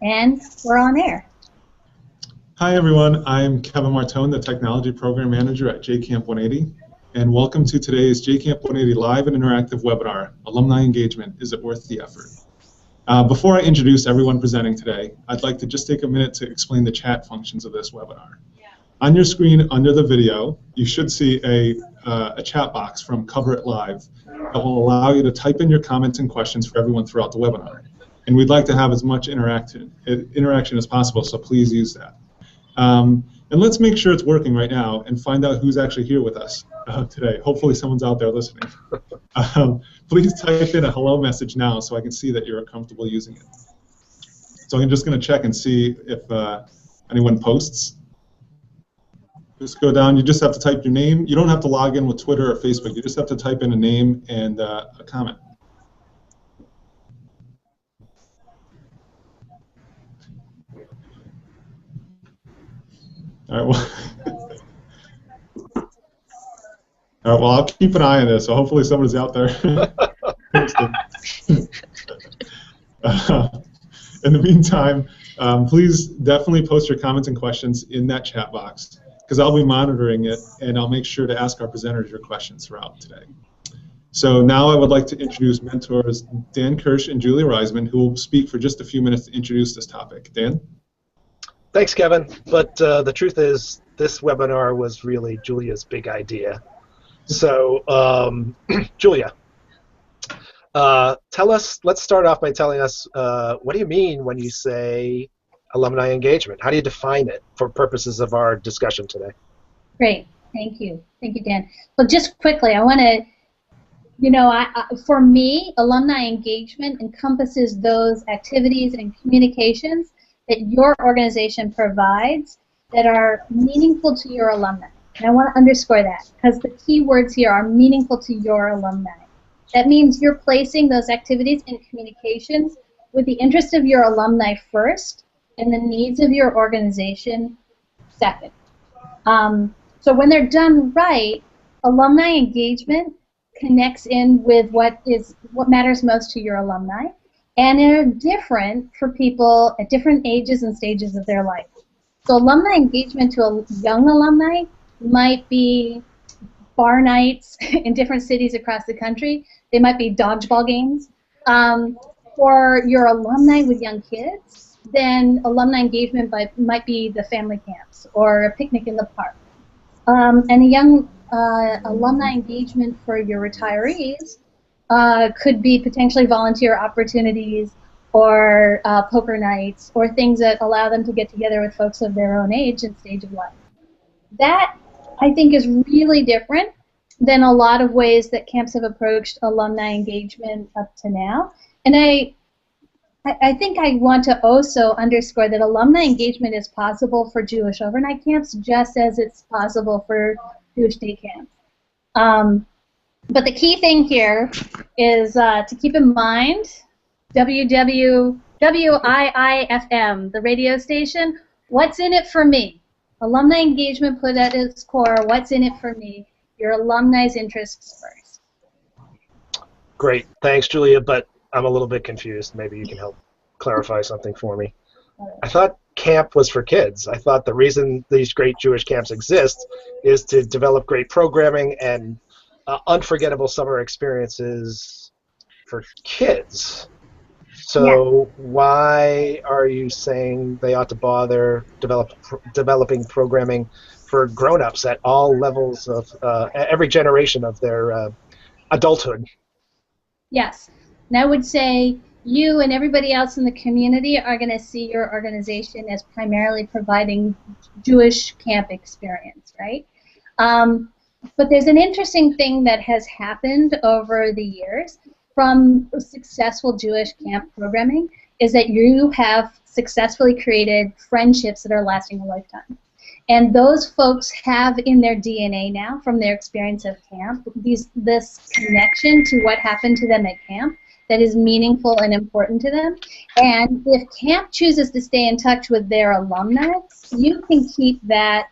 And we're on air. Hi everyone, I'm Kevin Martone, the Technology Program Manager at JCamp 180, and welcome to today's JCamp 180 live and interactive webinar, Alumni Engagement, Is It Worth the Effort? Before I introduce everyone presenting today, I'd like to just take a minute to explain the chat functions of this webinar. On your screen under the video, you should see a chat box from Cover It Live that will allow you to type in your comments and questions for everyone throughout the webinar. And we'd like to have as much interaction as possible, so please use that. And let's make sure it's working right now and find out who's actually here with us today. Hopefully someone's out there listening. Please type in a hello message now so I can see that you're comfortable using it. So I'm just going to check and see if anyone posts. Just go down. You just have to type your name. You don't have to log in with Twitter or Facebook. You just have to type in a name and a comment. All right, well, I'll keep an eye on this, so hopefully somebody's out there. In the meantime, please definitely post your comments and questions in that chat box, because I'll be monitoring it, and I'll make sure to ask our presenters your questions throughout today. So now I would like to introduce mentors Dan Kirsch and Julia Reisman, who will speak for just a few minutes to introduce this topic. Dan? Thanks, Kevin. But the truth is, this webinar was really Julia's big idea. So, Julia, let's start off by telling us, what do you mean when you say alumni engagement? How do you define it for purposes of our discussion today? Great. Thank you. Thank you, Dan. Well, just quickly, I want to, for me, alumni engagement encompasses those activities and communications that your organization provides that are meaningful to your alumni. And I want to underscore that, because the key words here are meaningful to your alumni. That means you're placing those activities and communications with the interest of your alumni first and the needs of your organization second. So when they're done right, alumni engagement connects in with what matters most to your alumni, and they're different for people at different ages and stages of their life. So alumni engagement to a young alumni might be bar nights in different cities across the country. They might be dodgeball games. For your alumni with young kids, then alumni engagement might be the family camps or a picnic in the park. And a young alumni engagement for your retirees could be potentially volunteer opportunities or poker nights or things that allow them to get together with folks of their own age and stage of life. That, I think, is really different than a lot of ways that camps have approached alumni engagement up to now. And I think I want to also underscore that alumni engagement is possible for Jewish overnight camps just as it's possible for Jewish day camps. But the key thing here is to keep in mind WIIFM, the radio station, what's in it for me? Alumni engagement put at its core, what's in it for me? Your alumni's interests first. Great. Thanks, Julia, but I'm a little bit confused. Maybe you can help clarify something for me. I thought camp was for kids. I thought the reason these great Jewish camps exist is to develop great programming and unforgettable summer experiences for kids. So why are you saying they ought to bother developing programming for grown-ups at all levels of every generation of their adulthood? Yes, and I would say you and everybody else in the community are going to see your organization as primarily providing Jewish camp experience, right? But there's an interesting thing that has happened over the years from successful Jewish camp programming is that you have successfully created friendships that are lasting a lifetime. And those folks have in their DNA now, from their experience of camp, this connection to what happened to them at camp that is meaningful and important to them. And if camp chooses to stay in touch with their alumni, you can keep that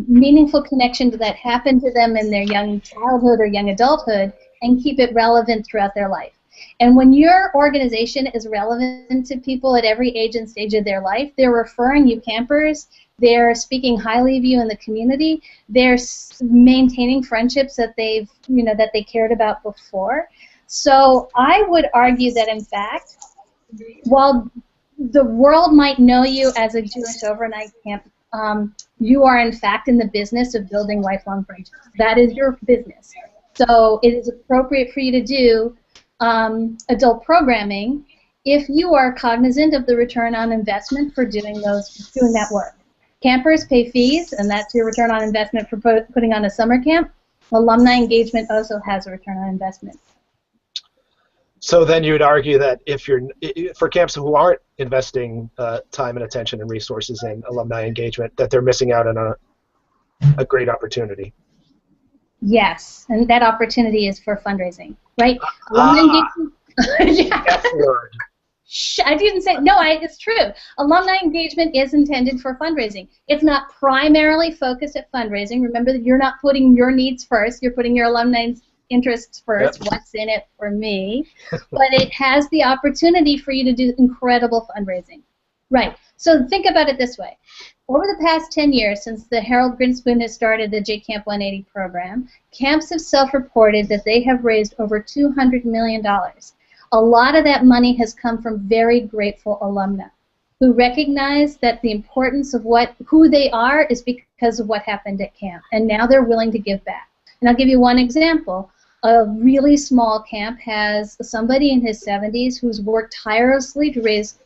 meaningful connection to that happened to them in their young childhood or young adulthood and keep it relevant throughout their life. And when your organization is relevant to people at every age and stage of their life, they're referring you campers, they're speaking highly of you in the community, they're maintaining friendships that they've, that they cared about before. So I would argue that, in fact, while the world might know you as a Jewish overnight camp, you are in fact in the business of building lifelong friendships. That is your business. So it is appropriate for you to do adult programming if you are cognizant of the return on investment for doing that work. Campers pay fees, and that's your return on investment for putting on a summer camp. Alumni engagement also has a return on investment. So then you would argue that for camps who aren't investing time and attention and resources in alumni engagement, that they're missing out on a great opportunity. Yes, and that opportunity is for fundraising, right? Alumni engagement. F word. I didn't say, no, it's true. Alumni engagement is intended for fundraising. It's not primarily focused at fundraising. Remember that you're not putting your needs first. You're putting your alumni's interests first. Yep. What's in it for me? But it has the opportunity for you to do incredible fundraising. Right. So think about it this way. Over the past 10 years, since the Harold Grinspoon has started the JCamp 180 program, camps have self-reported that they have raised over $200 million. A lot of that money has come from very grateful alumni who recognize that the importance of who they are is because of what happened at camp, and now they're willing to give back. And I'll give you one example. A really small camp has somebody in his 70s who's worked tirelessly to raise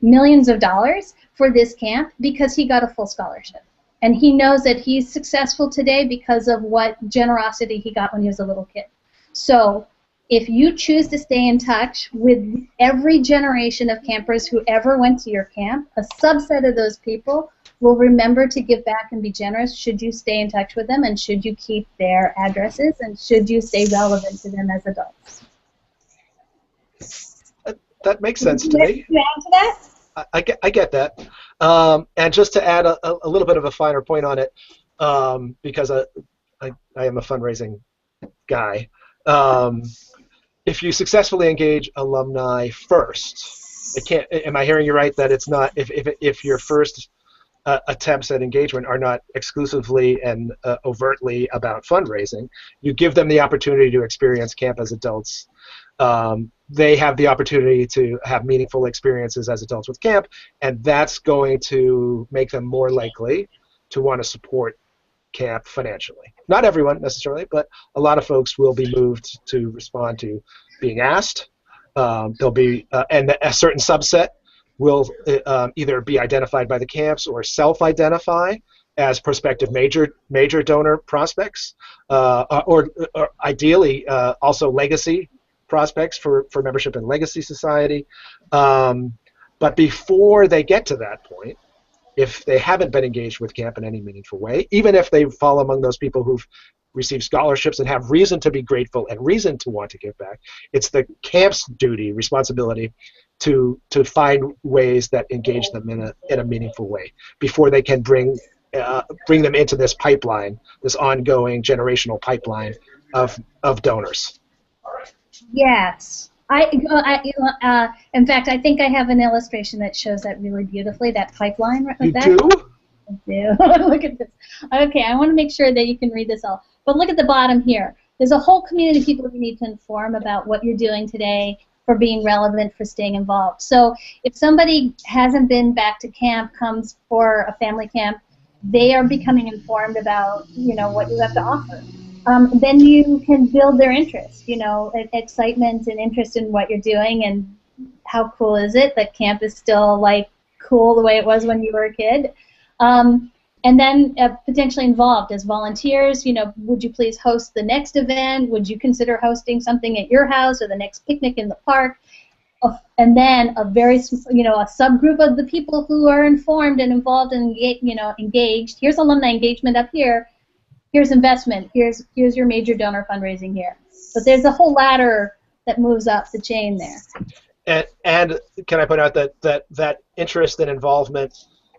millions of dollars for this camp because he got a full scholarship. And he knows that he's successful today because of what generosity he got when he was a little kid. So if you choose to stay in touch with every generation of campers who ever went to your camp, a subset of those people will remember to give back and be generous should you stay in touch with them, and should you keep their addresses, and should you stay relevant to them as adults. That makes sense to me. Can you add to that? I get that. And just to add a little bit of a finer point on it, because I am a fundraising guy, if you successfully engage alumni first, it can't. Am I hearing you right that it's not if your first attempts at engagement are not exclusively and overtly about fundraising, you give them the opportunity to experience camp as adults. They have the opportunity to have meaningful experiences as adults with camp, and that's going to make them more likely to want to support camp financially. Not everyone necessarily, but a lot of folks will be moved to respond to being asked. There'll be and a certain subset will either be identified by the camps or self-identify as prospective major donor prospects, or ideally also legacy prospects for membership in Legacy Society. But before they get to that point, if they haven't been engaged with camp in any meaningful way, even if they fall among those people who've received scholarships and have reason to be grateful and reason to want to give back, it's the camp's duty, responsibility, to find ways that engage them in a meaningful way before they can bring them into this pipeline, this ongoing generational pipeline of donors. Yes. In fact, I think I have an illustration that shows that really beautifully, that pipeline. You do? I do. Look at this. Okay, I want to make sure that you can read this all. But look at the bottom here. There's a whole community of people you need to inform about what you're doing today for being relevant, for staying involved. So if somebody hasn't been back to camp, comes for a family camp, they are becoming informed about, what you have to offer. Then you can build their interest, excitement and interest in what you're doing, and how cool is it that camp is still cool the way it was when you were a kid. And then potentially involved as volunteers, would you please host the next event? Would you consider hosting something at your house or the next picnic in the park? And then a subgroup of the people who are informed and involved and engaged. Here's alumni engagement up here. Here's investment. Here's your major donor fundraising here. But there's a whole ladder that moves up the chain there. And can I point out that interest and involvement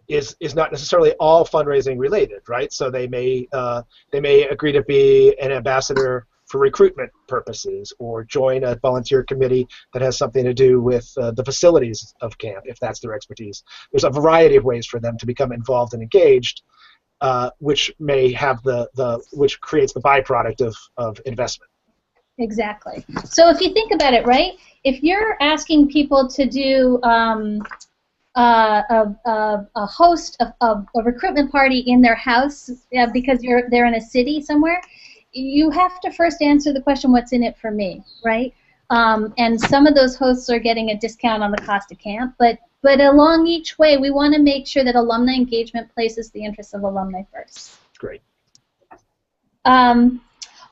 is not necessarily all fundraising related, right? So they may agree to be an ambassador for recruitment purposes, or join a volunteer committee that has something to do with the facilities of camp, if that's their expertise. There's a variety of ways for them to become involved and engaged, which may have which creates the byproduct of investment. Exactly. So if you think about it, right, if you're asking people to do a host of a recruitment party in their house because they're in a city somewhere, you have to first answer the question, what's in it for me, right? And some of those hosts are getting a discount on the cost of camp, but along each way, we want to make sure that alumni engagement places the interests of alumni first. Great.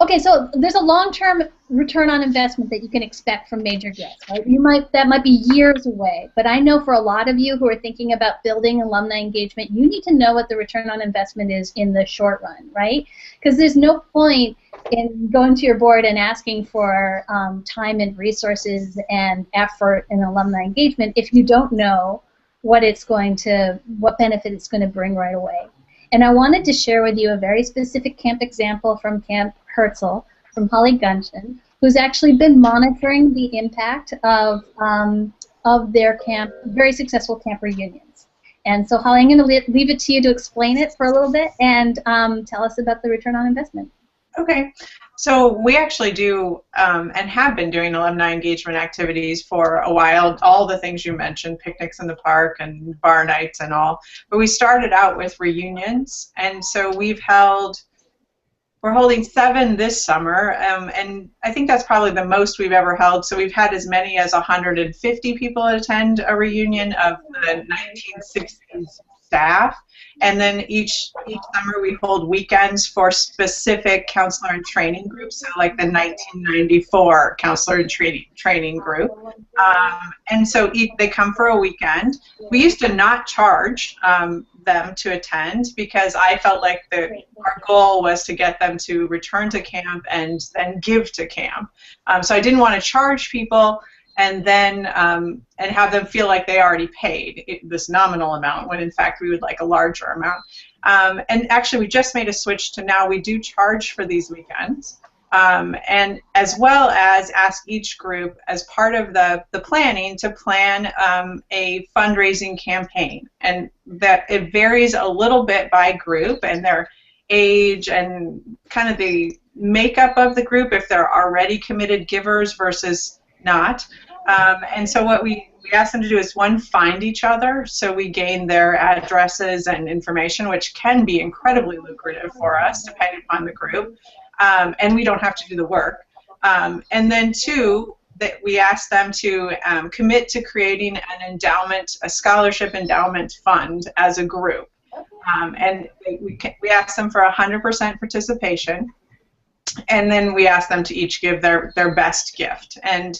Okay, so there's a long-term return on investment that you can expect from major gifts, right? That might be years away, but I know for a lot of you who are thinking about building alumni engagement, you need to know what the return on investment is in the short run, right? Because there's no point in going to your board and asking for time and resources and effort in alumni engagement if you don't know what benefit it's going to bring right away. And I wanted to share with you a very specific camp example from Camp Herzl from Holly Gungeon, who's actually been monitoring the impact of their camp, very successful camp reunions. And so, Holly, I'm going to leave it to you to explain it for a little bit and tell us about the return on investment. Okay. So we actually do and have been doing alumni engagement activities for a while, all the things you mentioned, picnics in the park and bar nights and all. But we started out with reunions, and so we're holding 7 this summer, and I think that's probably the most we've ever held. So we've had as many as 150 people attend a reunion of the 1960s staff. And then each summer we hold weekends for specific counselor and training groups, so like the 1994 counselor and training group. And so they come for a weekend. We used to not charge them to attend because I felt like our goal was to get them to return to camp and then give to camp. So I didn't want to charge people and then and have them feel like they already paid this nominal amount when in fact we would like a larger amount. And actually we just made a switch to now we do charge for these weekends, and as well as ask each group as part of the planning to plan a fundraising campaign, and that it varies a little bit by group and their age and kind of the makeup of the group, if they're already committed givers versus not. And so what we ask them to do is, one, find each other, so we gain their addresses and information, which can be incredibly lucrative for us depending upon the group, and we don't have to do the work. And then 2, that we ask them to commit to creating an endowment, a scholarship endowment fund as a group. And we ask them for 100% participation, and then we ask them to each give their best gift. And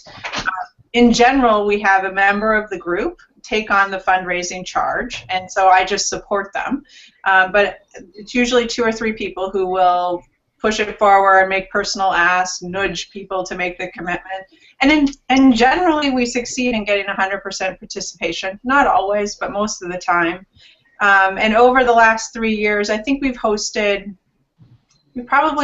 in general, we have a member of the group take on the fundraising charge, and so I just support them. But it's usually 2 or 3 people who will push it forward, make personal asks, nudge people to make the commitment. And generally, we succeed in getting 100% participation. Not always, but most of the time. And over the last 3 years, I think we've probably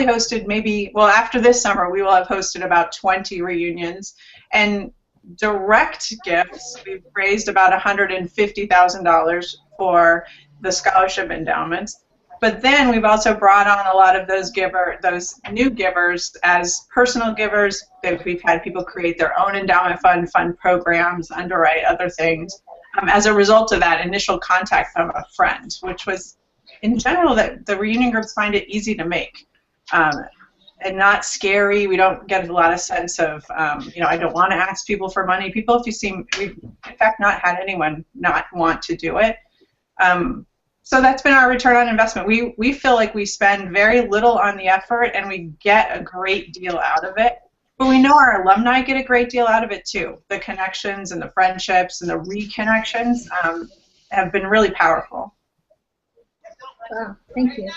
hosted maybe, well, after this summer, we will have hosted about 20 reunions. And direct gifts, we've raised about $150,000 for the scholarship endowments. But then we've also brought on a lot of those new givers as personal givers. We've had people create their own endowment fund programs, underwrite other things, as a result of that initial contact from a friend, which was, in general, that the reunion groups find it easy to make. And not scary. We don't get a lot of sense of, I don't want to ask people for money. People, if you see, we've in fact not had anyone not want to do it. So that's been our return on investment. We feel like we spend very little on the effort and we get a great deal out of it. But we know our alumni get a great deal out of it too. The connections and the friendships and the reconnections have been really powerful. Wow, thank you.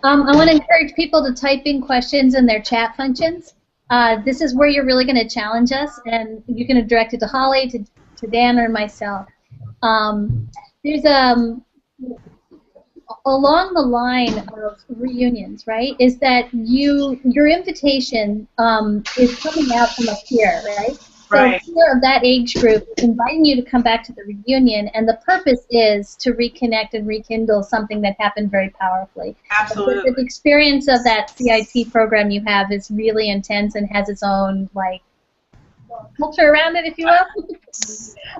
I want to encourage people to type in questions in their chat functions. This is where you're really going to challenge us, and you can direct it to Holly, to Dan, or myself. There's along the line of reunions, right, is that your invitation is coming out from a peer, right? So Right. peer of that age group inviting you to come back to the reunion, and the purpose is to reconnect and rekindle something that happened very powerfully. Absolutely. The experience of that CIT program you have is really intense and has its own, like, culture around it, if you will.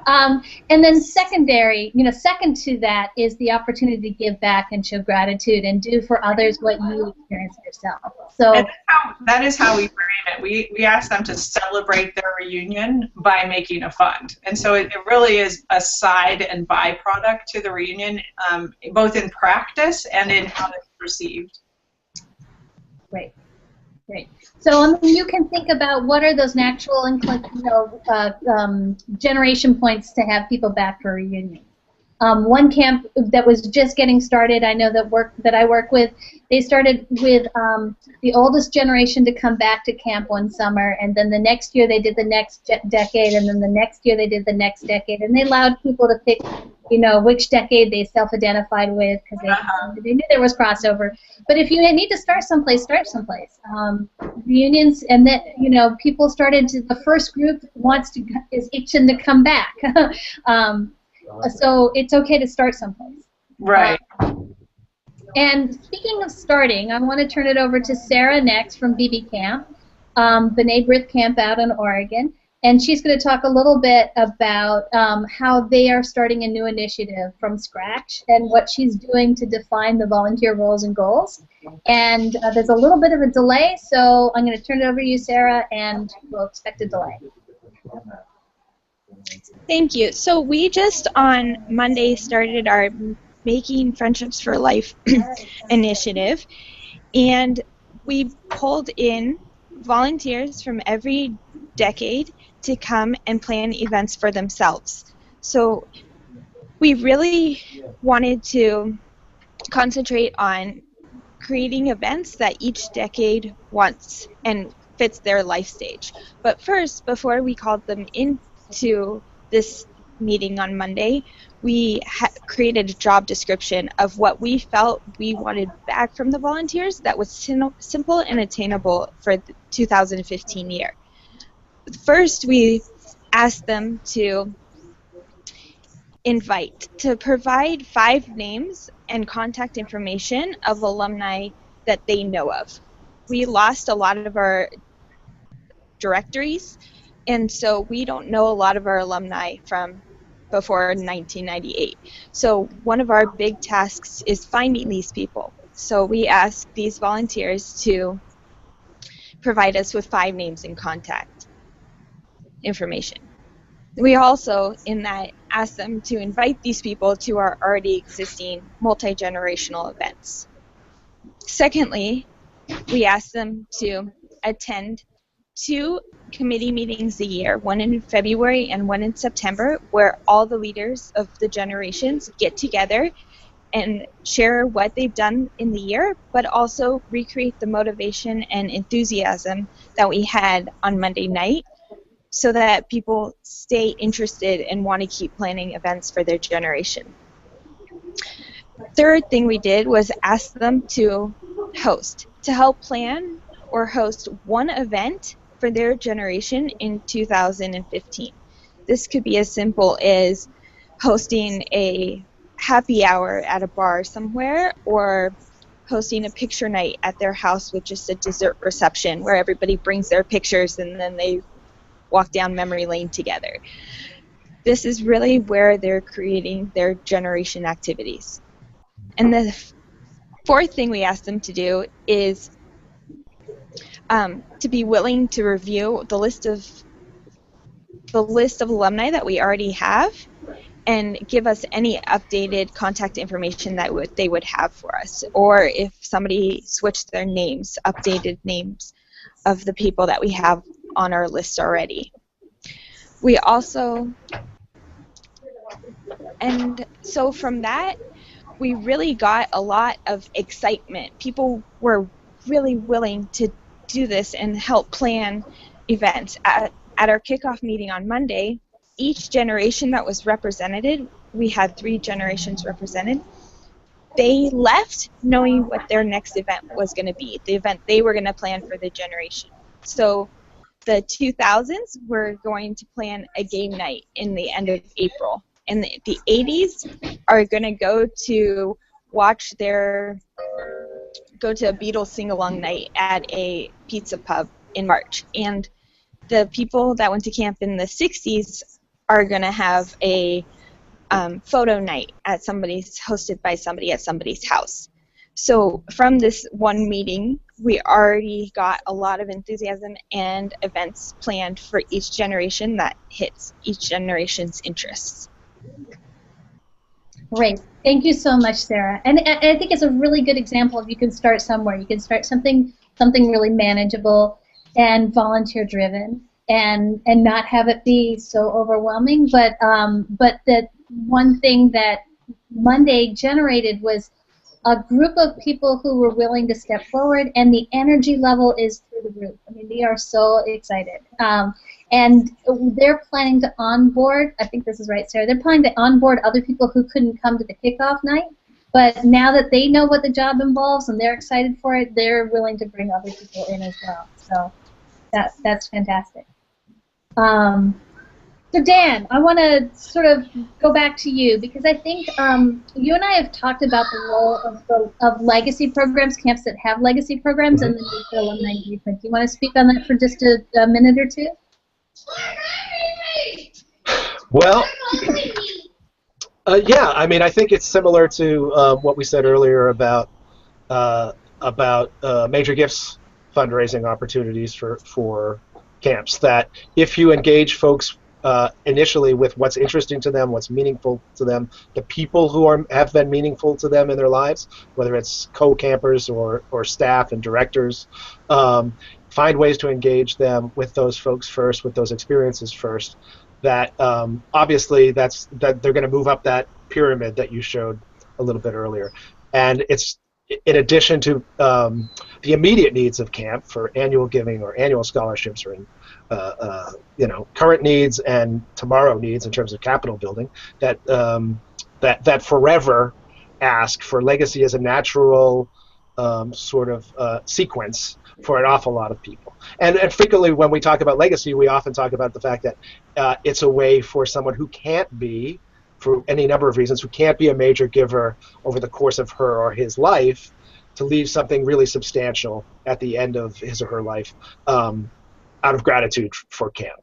And then secondary, second to that is the opportunity to give back and show gratitude and do for others what you experience yourself. So And that is how we frame it. We ask them to celebrate their reunion by making a fund. And so it really is a side and byproduct to the reunion, both in practice and in how it's perceived. Great. Great. So you can think about what are those natural generation points to have people back for a reunion. One camp that was just getting started, I know that I work with, they started with the oldest generation to come back to camp one summer, and then the next year they did the next decade, and then the next year they did the next decade, and they allowed people to pick, which decade they self-identified with, because they knew there was crossover. But if you need to start someplace, start someplace. Reunions, and then people started to. The first group is itching to come back. So it's okay to start someplace. Right. And speaking of starting, I want to turn it over to Sarah next from BB Camp, B'nai B'rith Camp out in Oregon. And she's going to talk a little bit about how they are starting a new initiative from scratch and what she's doing to define the volunteer roles and goals. And there's a little bit of a delay, so I'm going to turn it over to you, Sarah, and we'll expect a delay. Thank you. So we just on Monday started our Making Friendships for Life initiative, and we pulled in volunteers from every decade to come and plan events for themselves. So we really wanted to concentrate on creating events that each decade wants and fits their life stage. But first, before we called them into this meeting on Monday, we created a job description of what we felt we wanted back from the volunteers that was simple and attainable for the 2015 year. First, we asked them to provide 5 names and contact information of alumni that they know of. We lost a lot of our directories, and so we don't know a lot of our alumni from before 1998. So one of our big tasks is finding these people. So we asked these volunteers to provide us with 5 names and contact information. We also, in that, asked them to invite these people to our already existing multi-generational events. Secondly, we asked them to attend 2 committee meetings a year, one in February and one in September, where all the leaders of the generations get together and share what they've done in the year, but also recreate the motivation and enthusiasm that we had on Monday night, so that people stay interested and want to keep planning events for their generation. Third thing we did was ask them to help plan or host one event for their generation in 2015. This could be as simple as hosting a happy hour at a bar somewhere, or hosting a picture night at their house with just a dessert reception where everybody brings their pictures and then they walk down memory lane together. This is really where they're creating their generation activities. And the 4th thing we asked them to do is to be willing to review the list of alumni that we already have and give us any updated contact information that they would have for us, or if somebody switched their names, updated names of the people that we have on our list already. We also, and so from that, we really got a lot of excitement. People were really willing to do this and help plan events. At our kickoff meeting on Monday, each generation that was represented, we had 3 generations represented, they left knowing what their next event was going to be, the event they were going to plan for the generation. So the 2000s were going to plan a game night in the end of April, and the 80s are going to go to a Beatles sing-along night at a pizza pub in March. And the people that went to camp in the 60s are going to have a photo night hosted by somebody at somebody's house. So from this one meeting, we already got a lot of enthusiasm and events planned for each generation that hits each generation's interests. Great. Thank you so much, Sarah. And I think it's a really good example of you can start somewhere. You can start something really manageable and volunteer-driven, and not have it be so overwhelming. But the one thing that Monday generated was a group of people who were willing to step forward, and the energy level is through the roof. I mean, they are so excited. And they're planning to onboard, I think this is right, Sarah, they're planning to onboard other people who couldn't come to the kickoff night, but now that they know what the job involves and they're excited for it, they're willing to bring other people in as well. So that's fantastic. So Dan, I want to sort of go back to you, because I think you and I have talked about the role of legacy programs, camps that have legacy programs, and the need for alumni engagement. Do you want to speak on that for just a minute or two? Well, yeah, I mean, I think it's similar to what we said earlier about major gifts fundraising opportunities for camps, that if you engage folks initially with what's interesting to them, what's meaningful to them, the people who have been meaningful to them in their lives, whether it's co-campers or staff and directors, find ways to engage them with those folks first, with those experiences first, that obviously that they're going to move up that pyramid that you showed a little bit earlier. And it's in addition to the immediate needs of camp for annual giving or annual scholarships, or current needs and tomorrow needs in terms of capital building, that forever ask for legacy as a natural sort of sequence for an awful lot of people. And frequently when we talk about legacy, we often talk about the fact that it's a way for someone who can't be, for any number of reasons, who can't be a major giver over the course of her or his life, to leave something really substantial at the end of his or her life out of gratitude for camp.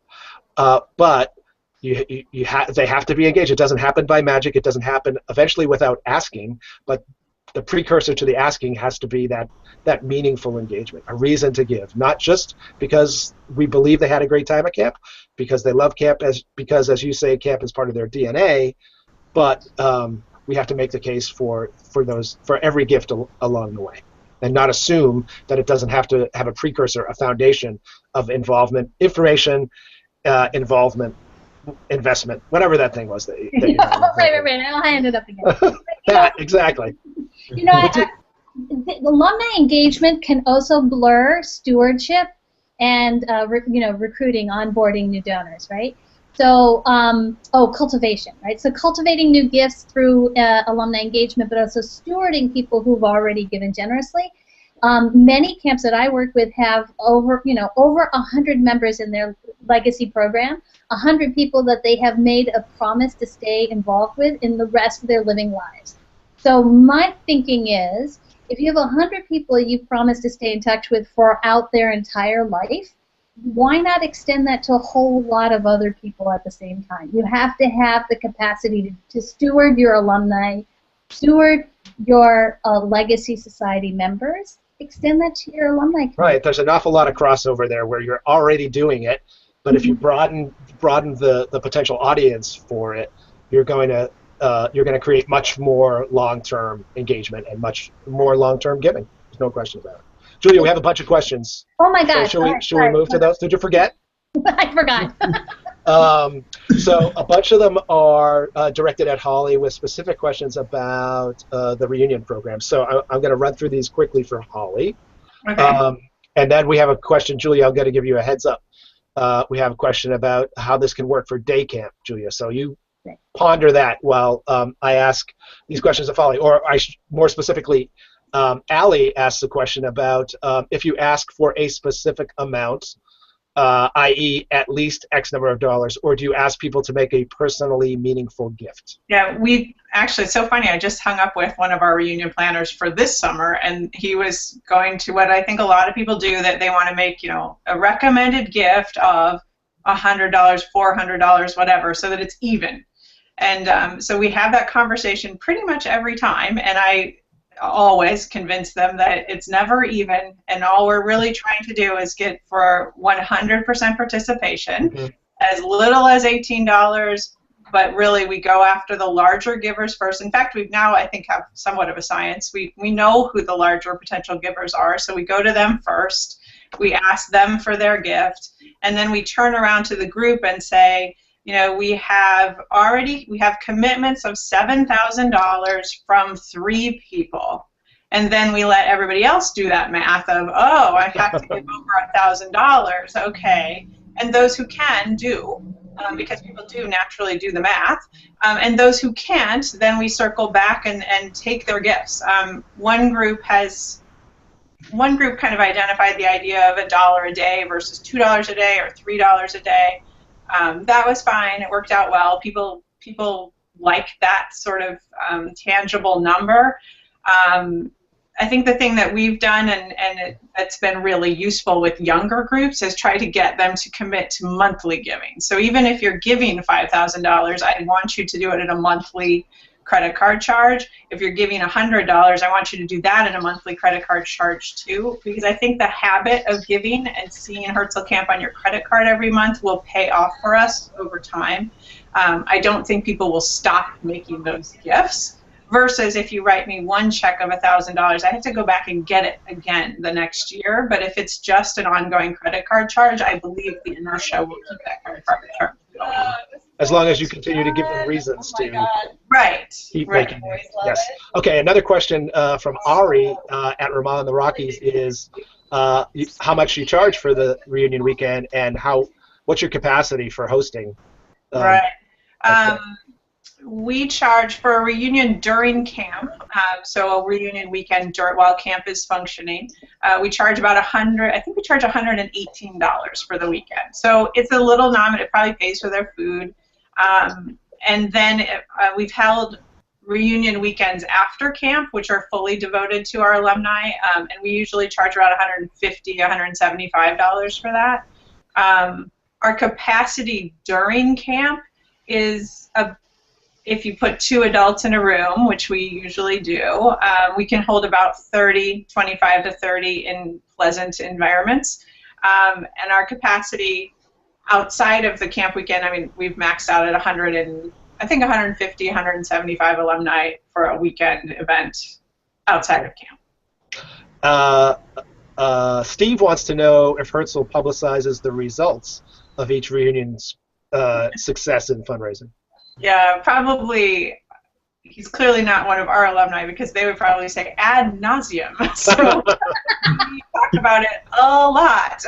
But they have to be engaged. It doesn't happen by magic. It doesn't happen eventually without asking, but the precursor to the asking has to be that meaningful engagement, a reason to give, not just because we believe they had a great time at camp, because they love camp, because, as you say, camp is part of their DNA, but we have to make the case for every gift along the way, and not assume that it doesn't have to have a precursor, a foundation of involvement, information, involvement, investment, whatever that thing was that you right. I'll hand it up again. Exactly. You know, the alumni engagement can also blur stewardship and recruiting, onboarding new donors, right? So, cultivation, right? So cultivating new gifts through alumni engagement, but also stewarding people who've already given generously. Many camps that I work with have over 100 members in their legacy program, 100 people that they have made a promise to stay involved with in the rest of their living lives. So my thinking is, if you have 100 people you promise to stay in touch with throughout their entire life, why not extend that to a whole lot of other people at the same time? You have to have the capacity to steward your alumni, steward your legacy society members, extend that to your alumni community. Right. There's an awful lot of crossover there where you're already doing it, but if you broaden the potential audience for it, you're going to create much more long-term engagement and much more long-term giving. There's no question about it. Julia, we have a bunch of questions. Oh my gosh. So should we move to those? Did you forget? I forgot. So a bunch of them are directed at Holly with specific questions about the reunion program. So I'm going to run through these quickly for Holly. Okay. And then we have a question, Julia, I'm going to give you a heads up. We have a question about how this can work for day camp, Julia. So you ponder that while I ask these questions of Folly, or more specifically, Allie asks a question about if you ask for a specific amount, i.e. at least X number of dollars, or do you ask people to make a personally meaningful gift? Yeah, we actually, it's so funny, I just hung up with one of our reunion planners for this summer, and he was going to what I think a lot of people do, that they want to make, you know, a recommended gift of $100, $400, whatever, so that it's even. And so we have that conversation pretty much every time, and I always convince them that it's never even, and all we're really trying to do is get for 100% participation, as little as $18, but really we go after the larger givers first. In fact, we've now, I think, have somewhat of a science. We know who the larger potential givers are, so we go to them first, we ask them for their gift, and then we turn around to the group and say, you know, we have commitments of $7,000 from 3 people. And then we let everybody else do that math of, oh, I have to give over $1,000, okay. And those who can do, because people do naturally do the math. And those who can't, then we circle back and take their gifts. One group kind of identified the idea of $1 a day versus $2 a day or $3 a day. That was fine. It worked out well. People like that sort of tangible number. I think the thing that we've done, and it's been really useful with younger groups, is try to get them to commit to monthly giving. So even if you're giving $5,000, I want you to do it at a monthly credit card charge. If you're giving $100, I want you to do that at a monthly credit card charge too, because I think the habit of giving and seeing Herzl Camp on your credit card every month will pay off for us over time. I don't think people will stop making those gifts, versus if you write me one check of $1,000, I have to go back and get it again the next year. But if it's just an ongoing credit card charge, I believe the inertia will keep that credit card charge going. As long as you continue to give them reasons to keep making it. Yes. Okay, another question from Ari at Ramal in the Rockies is how much you charge for the reunion weekend, and what's your capacity for hosting? We charge for a reunion during camp, so a reunion weekend while camp is functioning. We charge about I think we charge $118 for the weekend. So it's a little nominal. It probably pays for their food. And then we've held reunion weekends after camp, which are fully devoted to our alumni, and we usually charge around $150, $175 for that. Our capacity during camp is if you put 2 adults in a room, which we usually do, we can hold about 25 to 30 in pleasant environments. And our capacity outside of the camp weekend, I mean, we've maxed out at 150, 175 alumni for a weekend event outside of camp. Steve wants to know if Herzl publicizes the results of each reunion's success in fundraising. Yeah, probably. He's clearly not one of our alumni, because they would probably say ad nauseum. So we talk about it a lot.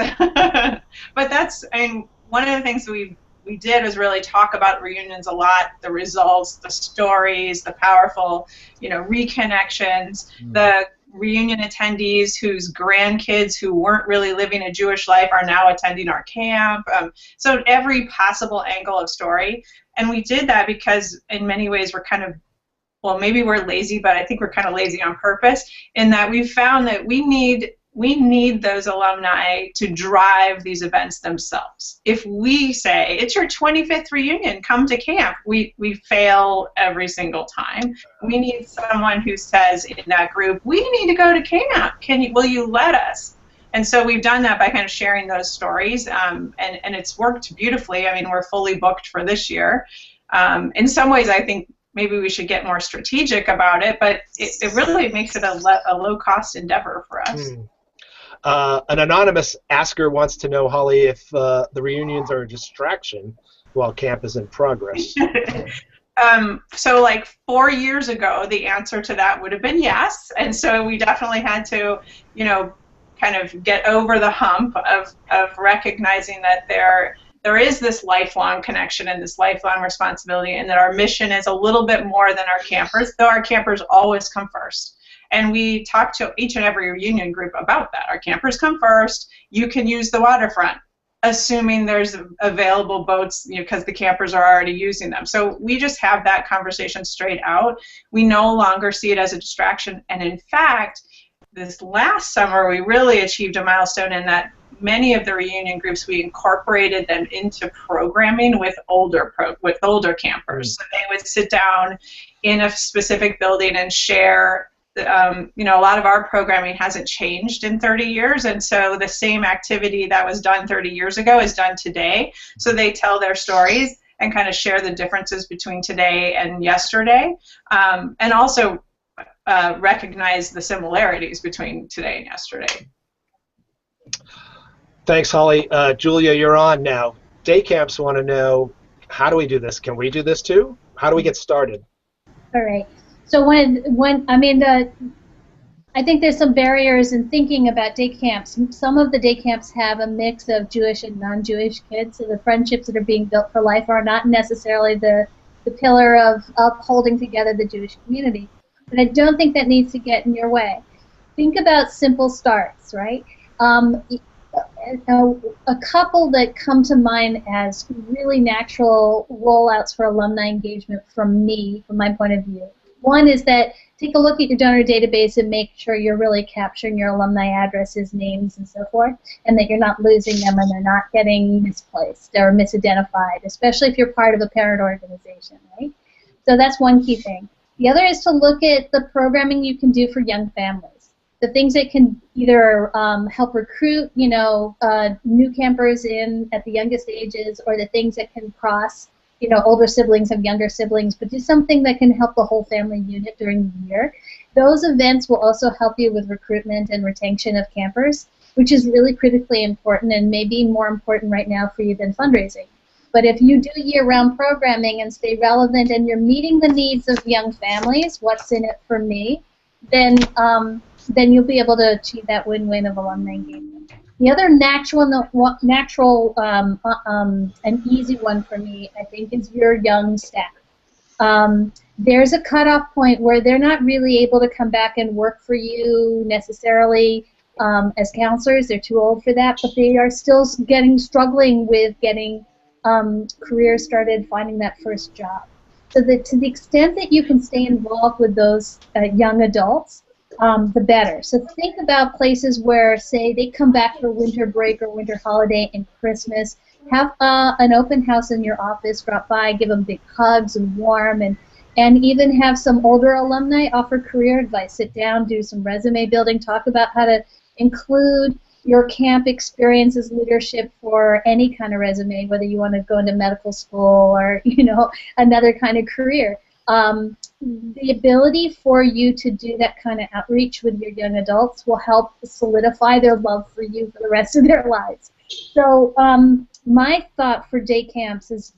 But that's, I mean, one of the things we did was really talk about reunions a lot, the results, the stories, the powerful, reconnections, the reunion attendees whose grandkids who weren't really living a Jewish life are now attending our camp. So every possible angle of story. And we did that because in many ways we're kind of, well, maybe we're lazy, but I think we're kind of lazy on purpose, in that we've found that we need those alumni to drive these events themselves. If we say, it's your 25th reunion, come to camp, we fail every single time. We need someone who says in that group, we need to go to camp, will you let us? And so we've done that by kind of sharing those stories, and it's worked beautifully. I mean, we're fully booked for this year. In some ways, I think maybe we should get more strategic about it, but it really makes it a low-cost endeavor for us. An anonymous asker wants to know, Holly, if the reunions are a distraction while camp is in progress. So like 4 years ago, the answer to that would have been yes, and so we definitely had to, kind of get over the hump of recognizing that there is this lifelong connection and this lifelong responsibility, and that our mission is a little bit more than our campers, though our campers always come first. And we talk to each and every reunion group about that. Our campers come first. You can use the waterfront, assuming there's available boats, because the campers are already using them. So we just have that conversation straight out. We no longer see it as a distraction. And in fact, this last summer, we really achieved a milestone in that many of the reunion groups, we incorporated them into programming with older campers. So they would sit down in a specific building and share. A lot of our programming hasn't changed in 30 years, and so the same activity that was done 30 years ago is done today. So they tell their stories and kind of share the differences between today and yesterday, and also recognize the similarities between today and yesterday. Thanks, Holly. Julia, you're on now. Day camps want to know, how do we do this? Can we do this too? How do we get started? All right. So I think there's some barriers in thinking about day camps. Some of the day camps have a mix of Jewish and non-Jewish kids, so the friendships that are being built for life are not necessarily the pillar of upholding together the Jewish community. But I don't think that needs to get in your way. Think about simple starts, right? A couple that come to mind as really natural rollouts for alumni engagement from my point of view. One is that take a look at your donor database and make sure you're really capturing your alumni addresses, names, and so forth, and that you're not losing them and they're not getting misplaced or misidentified, especially if you're part of a parent organization, right? So that's one key thing. The other is to look at the programming you can do for young families. The things that can either help recruit, new campers in at the youngest ages, or the things that can cross, older siblings have younger siblings, but do something that can help the whole family unit during the year. Those events will also help you with recruitment and retention of campers, which is really critically important and maybe more important right now for you than fundraising. But if you do year-round programming and stay relevant and you're meeting the needs of young families, what's in it for me, then you'll be able to achieve that win-win of alumni engagement. The other natural and easy one for me, I think, is your young staff. There's a cutoff point where they're not really able to come back and work for you necessarily as counselors. They're too old for that, but they are still struggling with getting careers started, finding that first job. So that to the extent that you can stay involved with those young adults, the better. So think about places where, say, they come back for winter break or winter holiday and Christmas. Have an open house in your office. Drop by, give them big hugs and warm, and even have some older alumni offer career advice. Sit down, do some resume building, talk about how to include your camp experience as leadership for any kind of resume, whether you want to go into medical school or another kind of career. The ability for you to do that kind of outreach with your young adults will help solidify their love for you for the rest of their lives. So my thought for day camps is,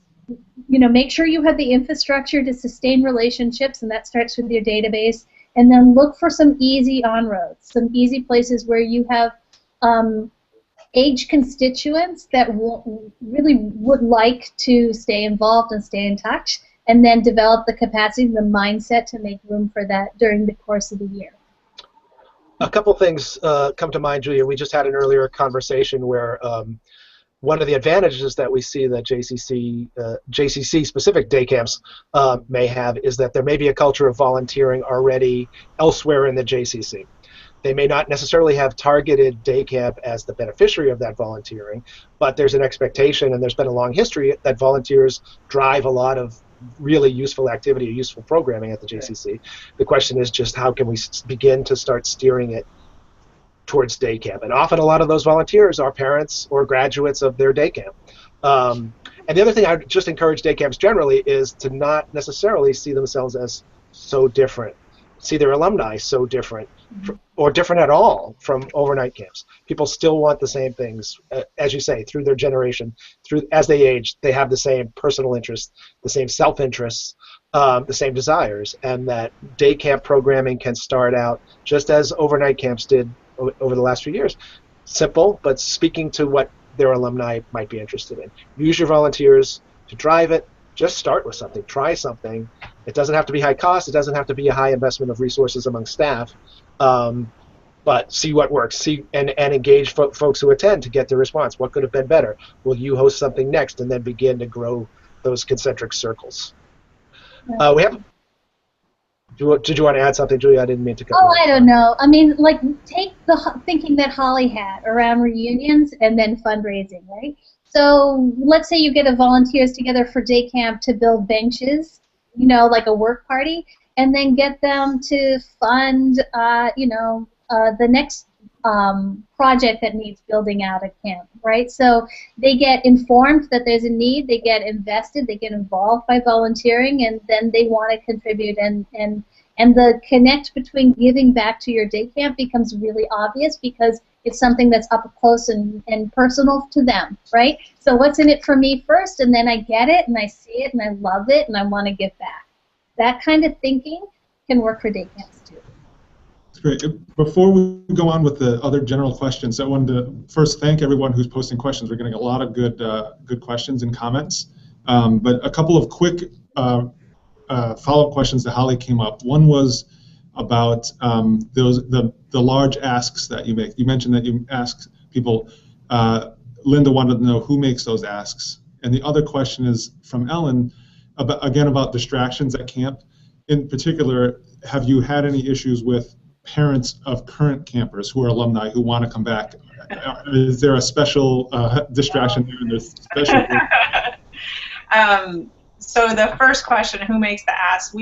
make sure you have the infrastructure to sustain relationships, and that starts with your database, and then look for some easy on-roads, some easy places where you have age constituents that really would like to stay involved and stay in touch, and then develop the capacity and the mindset to make room for that during the course of the year. A couple things come to mind, Julia. We just had an earlier conversation where one of the advantages that we see that JCC-specific day camps may have is that there may be a culture of volunteering already elsewhere in the JCC. They may not necessarily have targeted day camp as the beneficiary of that volunteering, but there's an expectation, and there's been a long history, that volunteers drive a lot of really useful activity or useful programming at the JCC. The question is just how can we begin to start steering it towards day camp? And often a lot of those volunteers are parents or graduates of their day camp. And the other thing I would just encourage day camps generally is to not necessarily see themselves as so different, see their alumni so different, or different at all from overnight camps. People still want the same things, as you say, through their generation. As they age, they have the same personal interests, the same self-interests, the same desires, and that day camp programming can start out just as overnight camps did over the last few years. Simple, but speaking to what their alumni might be interested in. Use your volunteers to drive it. Just start with something. Try something. It doesn't have to be high cost. It doesn't have to be a high investment of resources among staff. But see what works. See and engage folks who attend to get the response. What could have been better? Will you host something next? And then begin to grow those concentric circles. We have. Did you want to add something, Julia? I didn't mean to cut you off. I don't know. I mean, like, take the thinking that Holly had around reunions and then fundraising, right? So let's say you get a volunteers together for day camp to build benches, you know, like a work party, and then get them to fund, the next project that needs building out at camp, right? So they get informed that there's a need, they get invested, they get involved by volunteering, and then they want to contribute, and the connect between giving back to your day camp becomes really obvious because it's something that's up close and personal to them, right? So what's in it for me first, and then I get it, and I see it, and I love it, and I want to give back. That kind of thinking can work for day camps too. Great. Before we go on with the other general questions, I wanted to first thank everyone who's posting questions. We're getting a lot of good questions and comments. But a couple of quick follow-up questions that Holly came up. One was about the large asks that you make. You mentioned that you ask people. Linda wanted to know who makes those asks. And the other question is from Ellen, about distractions at camp. In particular, have you had any issues with parents of current campers who are alumni who want to come back? Is there a special distraction there? And there's special So the first question, who makes the ask?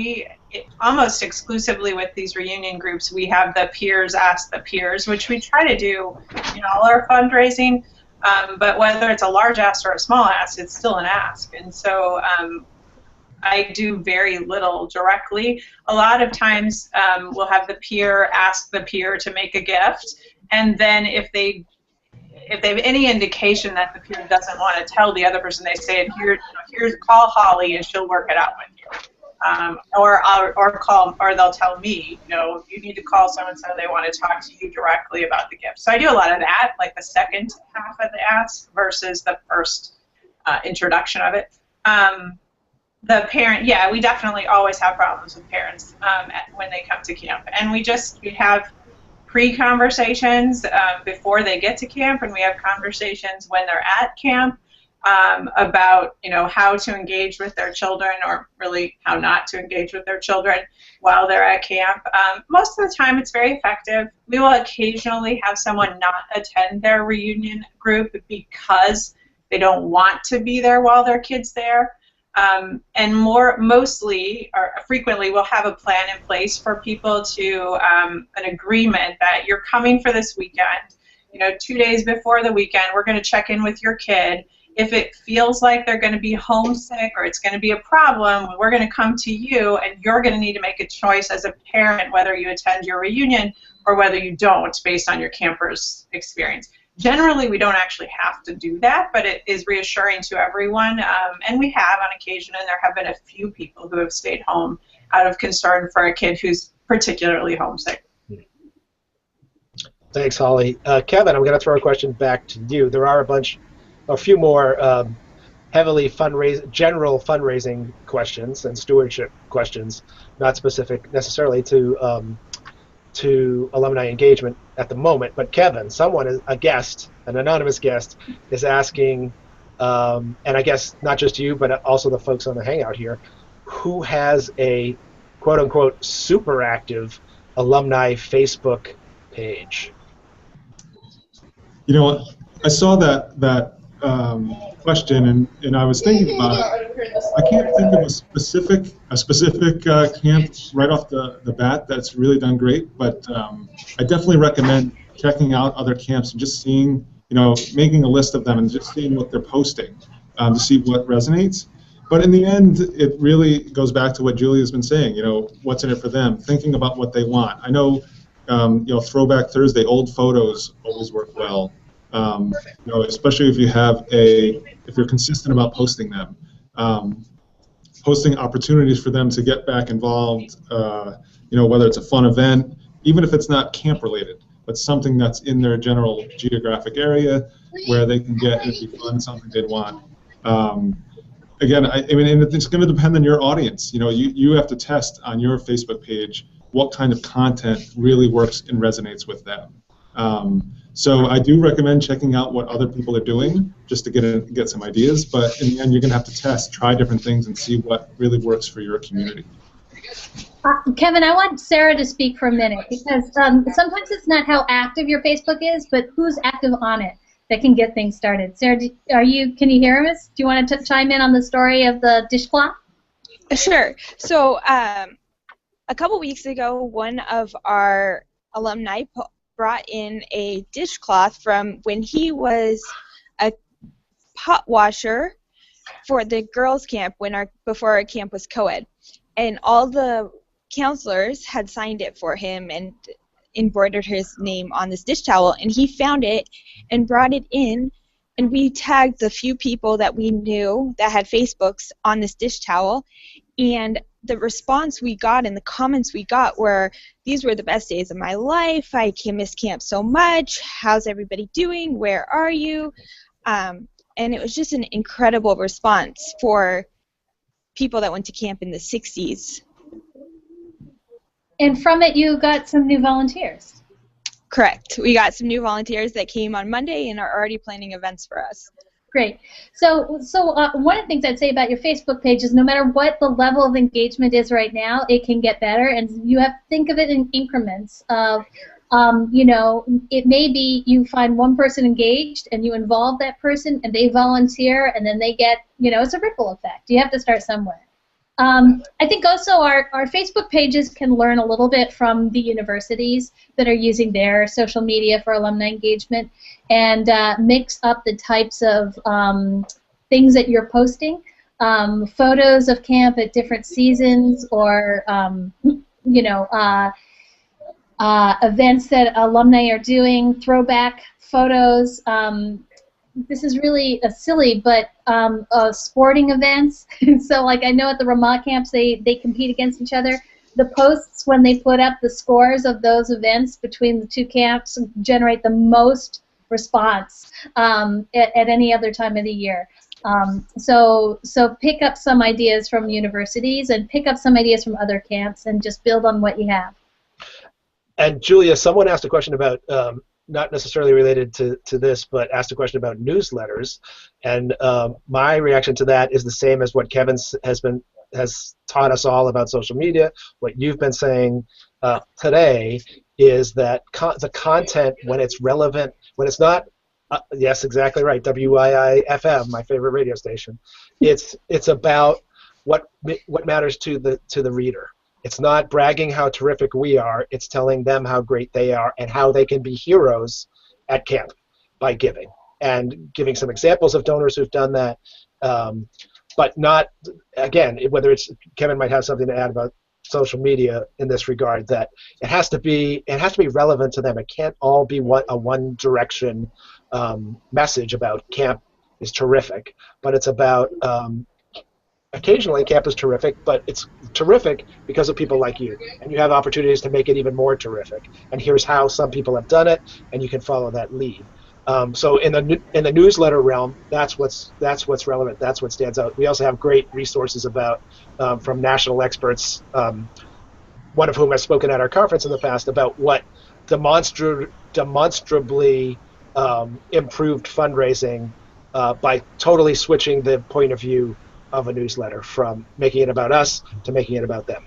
Almost exclusively with these reunion groups, we have the peers ask the peers, which we try to do in all our fundraising. But whether it's a large ask or a small ask, it's still an ask. And so I do very little directly. A lot of times we'll have the peer ask the peer to make a gift, and then if they have any indication that the peer doesn't want to tell the other person, they say, here's call Holly and she'll work it out with you. Or they'll tell me, you need to call so and so, they want to talk to you directly about the gift. So I do a lot of that, like the second half of the ask versus the first introduction of it. The parent, yeah, we definitely always have problems with parents when they come to camp, and we have pre-conversations before they get to camp, and we have conversations when they're at camp about how to engage with their children, or really how not to engage with their children while they're at camp. Most of the time it's very effective. We will occasionally have someone not attend their reunion group because they don't want to be there while their kid's there. And mostly or frequently, we'll have a plan in place for people to an agreement that you're coming for this weekend. 2 days before the weekend, we're going to check in with your kid. If it feels like they're going to be homesick or it's going to be a problem, we're going to come to you, and you're going to need to make a choice as a parent whether you attend your reunion or whether you don't, based on your camper's experience. Generally, we don't actually have to do that, but it is reassuring to everyone, and we have on occasion, and there have been a few people who have stayed home out of concern for a kid who's particularly homesick. Thanks, Holly. Kevin, I'm going to throw a question back to you. There are a few more heavily general fundraising questions and stewardship questions, not specific necessarily to alumni engagement at the moment, but Kevin, a guest, an anonymous guest, is asking, and I guess not just you, but also the folks on the Hangout here, who has a quote-unquote super active alumni Facebook page? I saw that question, and I was thinking about it. I can't think of a specific camp right off the bat that's really done great, but I definitely recommend checking out other camps and just seeing, making a list of them and just seeing what they're posting to see what resonates. But in the end, it really goes back to what Julia's been saying. What's in it for them? Thinking about what they want. I know, Throwback Thursday, old photos always work well. Especially if you're consistent about posting them. Posting opportunities for them to get back involved, whether it's a fun event, even if it's not camp related, but something that's in their general geographic area, where they can get, it'd be fun, something they'd want. Again, I mean, and it's going to depend on your audience. You know, you have to test on your Facebook page what kind of content really works and resonates with them. So I do recommend checking out what other people are doing just to get some ideas. But in the end, you're going to have to test, try different things, and see what really works for your community. Kevin, I want Sarah to speak for a minute because sometimes it's not how active your Facebook is, but who's active on it that can get things started. Sarah, can you hear us? Do you want to chime in on the story of the dishcloth? Sure. So a couple weeks ago, one of our alumni brought in a dishcloth from when he was a pot washer for the girls' camp before our camp was co-ed. And all the counselors had signed it for him and embroidered his name on this dish towel, and he found it and brought it in, and we tagged the few people that we knew that had Facebooks on this dish towel, and the response we got and the comments we got were, these were the best days of my life, I miss camp so much, how's everybody doing, where are you? And it was just an incredible response for people that went to camp in the 60s. And from it, you got some new volunteers. Correct. We got some new volunteers that came on Monday and are already planning events for us. Great. So one of the things I'd say about your Facebook page is no matter what the level of engagement is right now, it can get better, and you have to think of it in increments of, you know, it may be you find one person engaged and you involve that person and they volunteer and then they get, you know, it's a ripple effect. You have to start somewhere. I think also our Facebook pages can learn a little bit from the universities that are using their social media for alumni engagement and mix up the types of things that you're posting, photos of camp at different seasons or, you know, events that alumni are doing, throwback photos. This is really silly, but sporting events. So, like, I know at the Ramah camps they compete against each other. The posts when they put up the scores of those events between the two camps generate the most response at any other time of the year. So pick up some ideas from universities and pick up some ideas from other camps and just build on what you have. And Julia, someone asked a question about, not necessarily related to this, but asked a question about newsletters. And my reaction to that is the same as what Kevin has taught us all about social media. What you've been saying today is that the content, when it's relevant, when it's not, yes, exactly right, WII-FM, my favorite radio station, it's about what matters to the reader. It's not bragging how terrific we are. It's telling them how great they are and how they can be heroes at camp by giving. And giving some examples of donors who've done that. But not, again, whether it's, Kevin might have something to add about social media in this regard, that it has to be relevant to them. It can't all be a one direction message about camp is terrific, but it's about occasionally camp is terrific, but it's terrific because of people like you, and you have opportunities to make it even more terrific. And here's how some people have done it, and you can follow that lead. So in the newsletter realm, that's what's relevant. That's what stands out. We also have great resources about from national experts, one of whom has spoken at our conference in the past about what demonstrably improved fundraising by totally switching the point of view of a newsletter from making it about us to making it about them.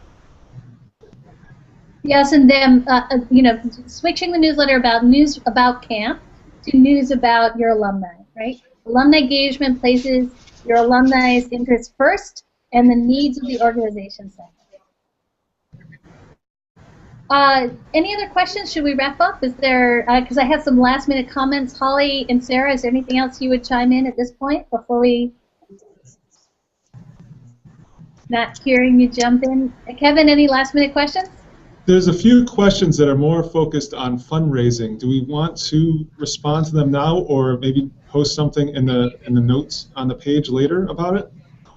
Yes, and then you know, switching the newsletter about news about camp to news about your alumni, right? Alumni engagement places your alumni's interests first and the needs of the organization second. Any other questions? Should we wrap up? Is there, because I have some last minute comments. Holly and Sarah, is there anything else you would chime in at this point before we? Not hearing you jump in. Kevin, any last minute questions? There's a few questions that are more focused on fundraising. Do we want to respond to them now, or maybe post something in the notes on the page later about it?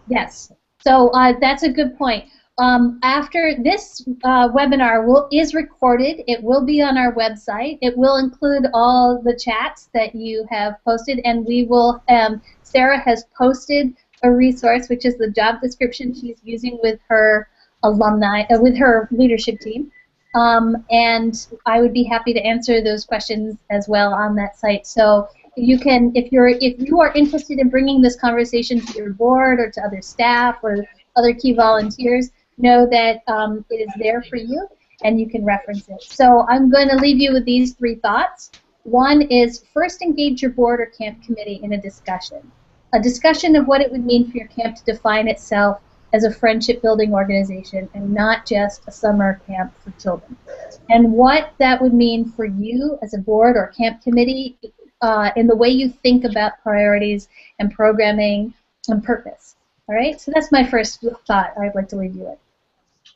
Yes. So that's a good point. after this webinar is recorded, it will be on our website. It will include all the chats that you have posted, and we will. Sarah has posted a resource, which is the job description she's using with her alumni, with her leadership team. And I would be happy to answer those questions as well on that site. So you can, if you are interested in bringing this conversation to your board or to other staff or other key volunteers, know that it is there for you and you can reference it. So I'm going to leave you with these 3 thoughts. One is, first engage your board or camp committee in a discussion of what it would mean for your camp to define itself as a friendship-building organization and not just a summer camp for children. And what that would mean for you as a board or camp committee in the way you think about priorities and programming and purpose. All right, so that's my first thought I'd like to leave you with.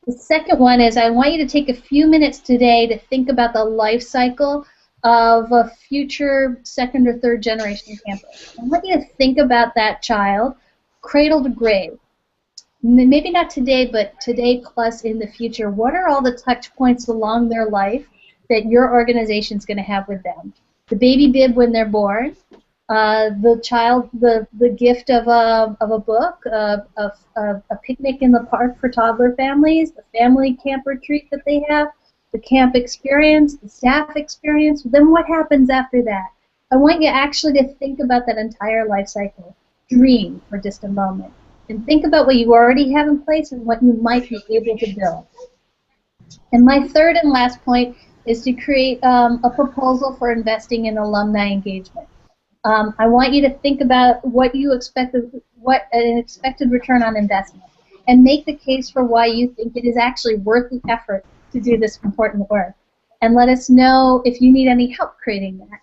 The second one is, I want you to take a few minutes today to think about the life cycle of a future 2nd or 3rd generation camper. I want you to think about that child, cradle to grave. Maybe not today, but today plus in the future. What are all the touch points along their life that your organization is going to have with them? The baby bib when they're born, the child, the gift of a book, a picnic in the park for toddler families, the family camp retreat that they have, the camp experience, the staff experience. Then what happens after that? I want you actually to think about that entire life cycle. Dream for just a moment. And think about what you already have in place and what you might be able to build. And my third and last point is to create a proposal for investing in alumni engagement. I want you to think about what you expect, what an expected return on investment, and make the case for why you think it is actually worth the effort to do this important work. And let us know if you need any help creating that.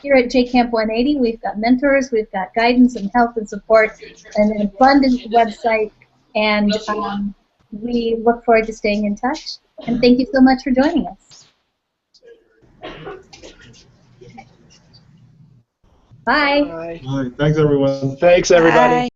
Here at JCamp 180, we've got mentors, we've got guidance and help and support, and an abundant website, and we look forward to staying in touch. And thank you so much for joining us. Bye. Bye. All right, thanks everyone. Thanks, everybody. Bye.